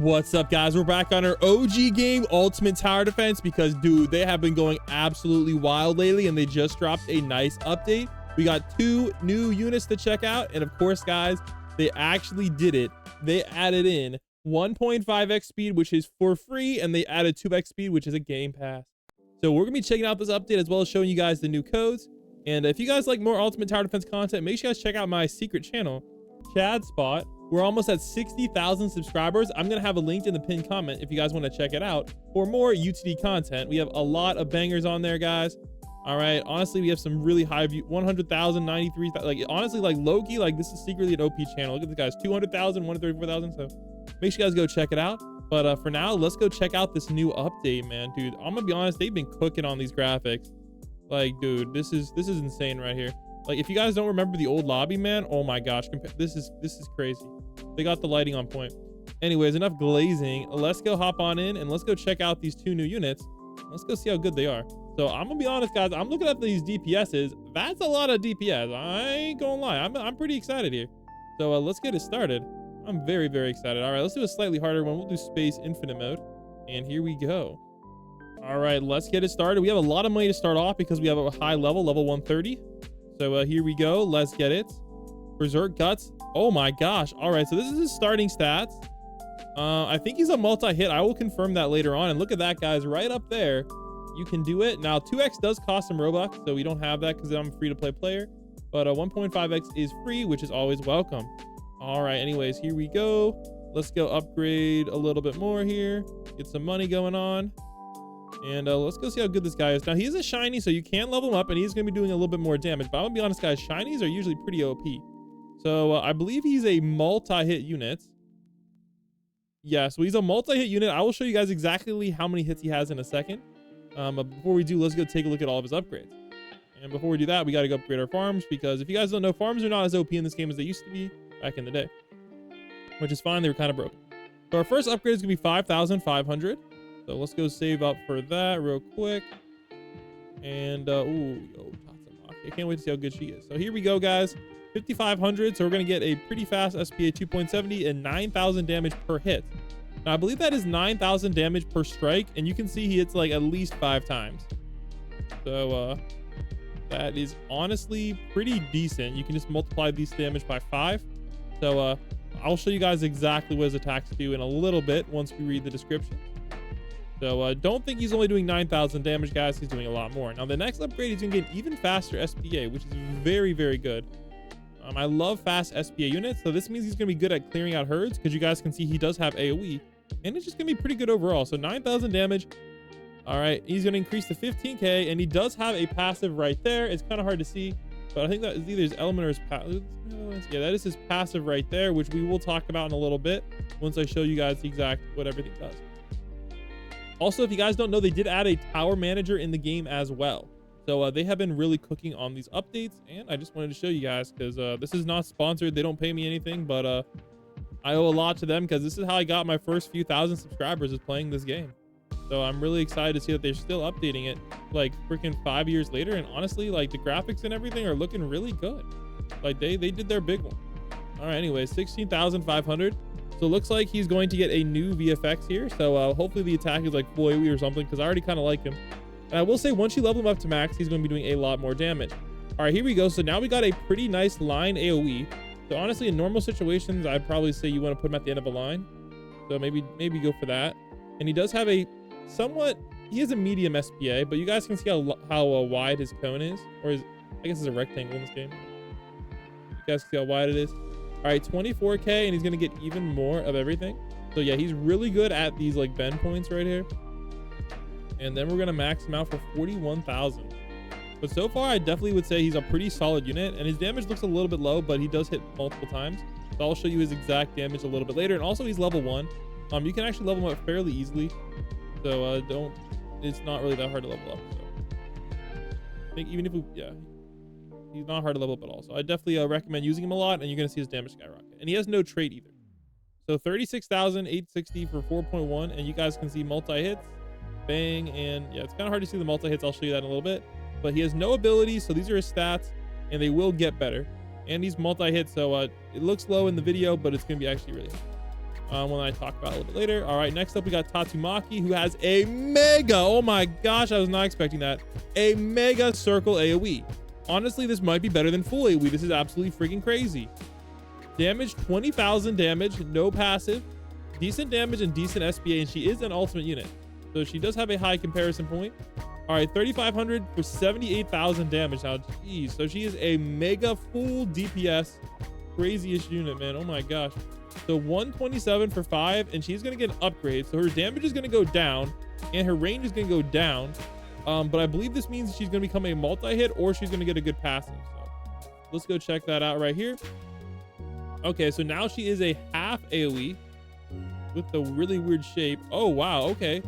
What's up, guys? We're back on our OG game, Ultimate Tower Defense, because dude, they have been going absolutely wild lately, and they just dropped a nice update. We got 2 new units to check out, and of course, guys, they actually did it. They added in 1.5x speed, which is for free, and they added 2x speed, which is a game pass. So we're gonna be checking out this update as well as showing you guys the new codes. And if you guys like more Ultimate Tower Defense content, make sure you guys check out my secret channel, Chad Spot. We're almost at 60,000 subscribers. I'm going to have a link in the pinned comment if you guys want to check it out for more UTD content. We have a lot of bangers on there, guys. All right. Honestly, we have some really high view, 100,000, 93,000. Like, honestly, like low-key, like this is secretly an OP channel. Look at this, guys, 200,000, 134,000. So make sure you guys go check it out. But for now, let's go check out this new update, man. Dude, I'm going to be honest. They've been cooking on these graphics. Like, dude, this is insane right here. Like, if you guys don't remember the old lobby, man, oh my gosh, this is crazy. They got the lighting on point. Anyways, enough glazing. Let's go hop on in and let's go check out these 2 new units. Let's go see how good they are. So I'm gonna be honest, guys, I'm looking at these DPSs. That's a lot of DPS. I ain't gonna lie. I'm pretty excited here. So let's get it started. I'm very, very excited. All right, let's do a slightly harder one. We'll do space infinite mode. And here we go. All right, let's get it started. We have a lot of money to start off because we have a high level 130. So here we go. Let's get it. Berserk guts. Oh my gosh. All right, so this is his starting stats. I think he's a multi-hit. I will confirm that later on. And look at that, guys, right up there. You can do it. Now 2x does cost some robux, so we don't have that because I'm a free-to-play player. But 1.5x is free, which is always welcome. All right, anyways, here we go. Let's go upgrade a little bit more here, get some money going on. And let's go see how good this guy is. Now, he is a shiny, so you can level him up, and he's going to be doing a little bit more damage. But I'm going to be honest, guys, shinies are usually pretty OP. So I believe he's a multi-hit unit. Yeah, so he's a multi-hit unit. I will show you guys exactly how many hits he has in a second. But before we do, let's go take a look at all of his upgrades. And before we do that, we got to go upgrade our farms, because if you guys don't know, farms are not as OP in this game as they used to be back in the day. Which is fine. They were kind of broken. So our first upgrade is going to be 5,500. So let's go save up for that real quick. And, ooh, yo, Tatsumaki. I can't wait to see how good she is. So here we go, guys. 5,500. So we're going to get a pretty fast SPA 2.70 and 9,000 damage per hit. Now, I believe that is 9,000 damage per strike. And you can see he hits like at least 5 times. So, that is honestly pretty decent. You can just multiply these damage by 5. So, I'll show you guys exactly what his attacks do in a little bit once we read the description. So don't think he's only doing 9,000 damage, guys. He's doing a lot more. Now, the next upgrade, he's going to get even faster SPA, which is very, very good. I love fast SPA units. So this means he's going to be good at clearing out herds, because you guys can see he does have AoE. And it's just going to be pretty good overall. So 9,000 damage. All right. He's going to increase to 15k. And he does have a passive right there. It's kind of hard to see, but I think that is either his element or his passive. Yeah, that is his passive right there, which we will talk about in a little bit once I show you guys the exact what everything does. Also, if you guys don't know, they did add a tower manager in the game as well. So they have been really cooking on these updates, and I just wanted to show you guys because this is not sponsored. They don't pay me anything, but I owe a lot to them because this is how I got my first few thousand subscribers, is playing this game. So I'm really excited to see that they're still updating it like freaking 5 years later. And honestly, like the graphics and everything are looking really good. Like they did their big one. All right, anyway, 16,500. So it looks like he's going to get a new VFX here. So hopefully the attack is like full AoE or something, because I already kind of like him. And I will say, once you level him up to max, he's going to be doing a lot more damage. All right, here we go. So now we got a pretty nice line AoE. So honestly, in normal situations, I'd probably say you want to put him at the end of a line. So maybe go for that. And he does have a somewhat, he has a medium SPA, but you guys can see how wide his cone is. Or his, I guess it's a rectangle in this game. You guys can see how wide it is. All right, 24k, and he's going to get even more of everything. So yeah, he's really good at these like bend points right here. And then we're going to max him out for 41,000. But so far, I definitely would say he's a pretty solid unit, and his damage looks a little bit low, but he does hit multiple times. So I'll show you his exact damage a little bit later. And also, he's level 1. You can actually level him up fairly easily. So it's not really that hard to level up. So I think even if we, yeah. He's not hard to level up at all. So I definitely recommend using him a lot, and you're going to see his damage skyrocket. And he has no trait either. So 36,860 for 4.1. And you guys can see multi-hits. Bang. And yeah, it's kind of hard to see the multi-hits. I'll show you that in a little bit. But he has no abilities. So these are his stats. And they will get better. And he's multi-hit. So it looks low in the video, but it's going to be actually really high. when I talk about it a little bit later. All right, next up we got Tatsumaki, who has a mega, oh my gosh, I was not expecting that, a mega circle AoE. Honestly, this might be better than full AoE. This is absolutely freaking crazy. Damage 20,000 damage, no passive, decent damage and decent SPA, and she is an ultimate unit, so she does have a high comparison point. All right, 3,500 for 78,000 damage now. Geez, so she is a mega full DPS, craziest unit, man. Oh my gosh. So 127 for 5, and she's gonna get an upgrade, so her damage is gonna go down and her range is gonna go down, but I believe this means she's gonna become a multi-hit, or she's gonna get a good passive. So let's go check that out right here. Okay, so now she is a half AoE with the really weird shape. Oh wow, okay,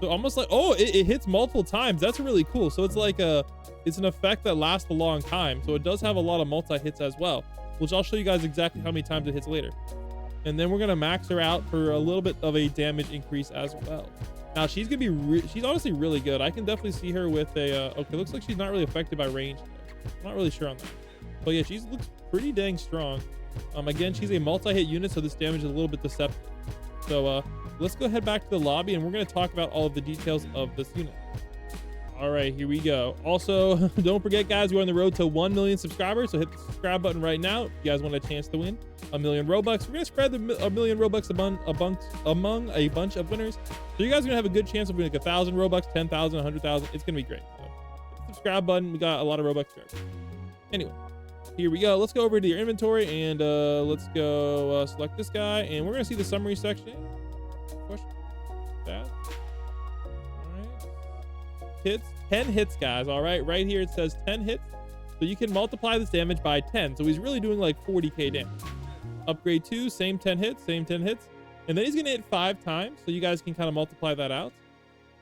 so almost like, oh, it hits multiple times. That's really cool. So it's like it's an effect that lasts a long time, so it does have a lot of multi-hits as well, which I'll show you guys exactly how many times it hits later. And then we're gonna max her out for a little bit of a damage increase as well. Now she's gonna be she's honestly really good. I can definitely see her with a okay, looks like she's not really affected by range. I'm not really sure on that, but yeah, she looks pretty dang strong. Again, she's a multi-hit unit, so this damage is a little bit deceptive. So let's go head back to the lobby, and we're going to talk about all of the details of this unit. All right, here we go. Also, don't forget, guys, we're on the road to 1 million subscribers, so hit the subscribe button right now if you guys want a chance to win 1 million Robux. We're going to spread the 1 million Robux among a bunch of winners, so you guys are going to have a good chance of winning like 1,000 Robux, 10,000, 100,000. It's going to be great. So hit the subscribe button. We got a lot of Robux for everyone. Anyway, here we go. Let's go over to your inventory, and let's go select this guy, and we're going to see the summary section. Question. That. Hits, 10 hits, guys. All right, right here it says 10 hits, so you can multiply this damage by 10, so he's really doing like 40k damage. Upgrade 2, same 10 hits, and then he's gonna hit 5 times, so you guys can kind of multiply that out.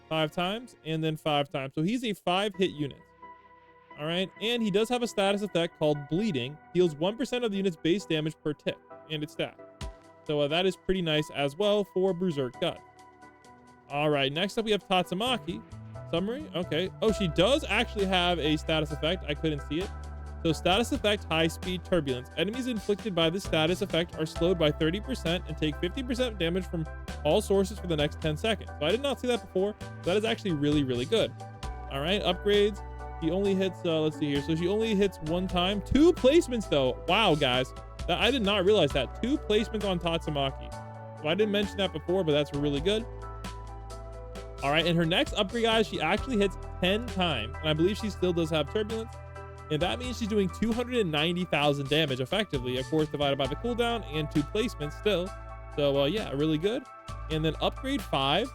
5 times and then 5 times, so he's a 5-hit unit. All right, and he does have a status effect called bleeding. Heals 1% of the unit's base damage per tick, and it's stat, so that is pretty nice as well for berserk gut. All right, next up we have Tatsumaki. Summary. Okay. Oh, she does actually have a status effect. I couldn't see it. So status effect, high speed turbulence. Enemies inflicted by this status effect are slowed by 30% and take 50% damage from all sources for the next 10 seconds. So I did not see that before. That is actually really, really good. All right. Upgrades. He only hits, let's see here. So she only hits 1 time. 2 placements though. Wow, guys. I did not realize that. 2 placements on Tatsumaki. So I didn't mention that before, but that's really good. All right, and her next upgrade, guys, she actually hits 10 times, and I believe she still does have turbulence, and that means she's doing 290,000 damage effectively, of course, divided by the cooldown and 2 placements still. So yeah, really good. And then upgrade 5,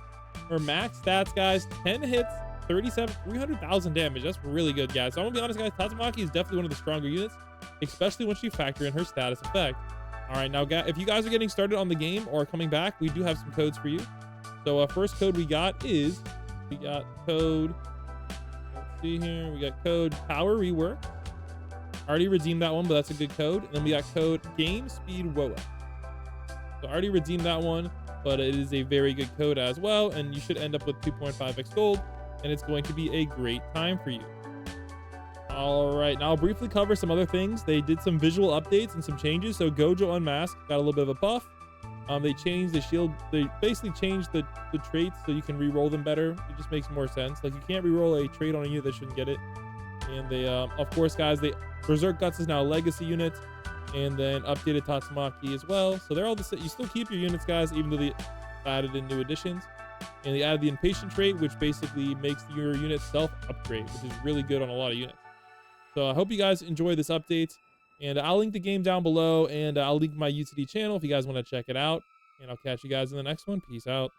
her max stats, guys, 10 hits, 300,000 damage. That's really good, guys. So I'm gonna be honest, guys, Tatsumaki is definitely one of the stronger units, especially once you factor in her status effect. All right, now, if you guys are getting started on the game or coming back, we do have some codes for you. So first code we got code, let's see here, we got code power rework. Already redeemed that one, but that's a good code. And then we got code game speed WoA. So I already redeemed that one, but it is a very good code as well, and you should end up with 2.5x gold, and it's going to be a great time for you. All right, now I'll briefly cover some other things. They did some visual updates and some changes. So Gojo Unmasked got a little bit of a buff. They changed the shield. They basically changed the traits so you can re-roll them better. It just makes more sense. Like, you can't re-roll a trait on a unit that shouldn't get it. And they, of course, guys, Berserk Guts is now a legacy unit, and then updated Tatsumaki as well. So they're all the same. You still keep your units, guys, even though they added in new additions. And they added the impatient trait, which basically makes your unit self-upgrade, which is really good on a lot of units. So I hope you guys enjoy this update. And I'll link the game down below, and I'll link my UTD channel if you guys want to check it out. And I'll catch you guys in the next one. Peace out.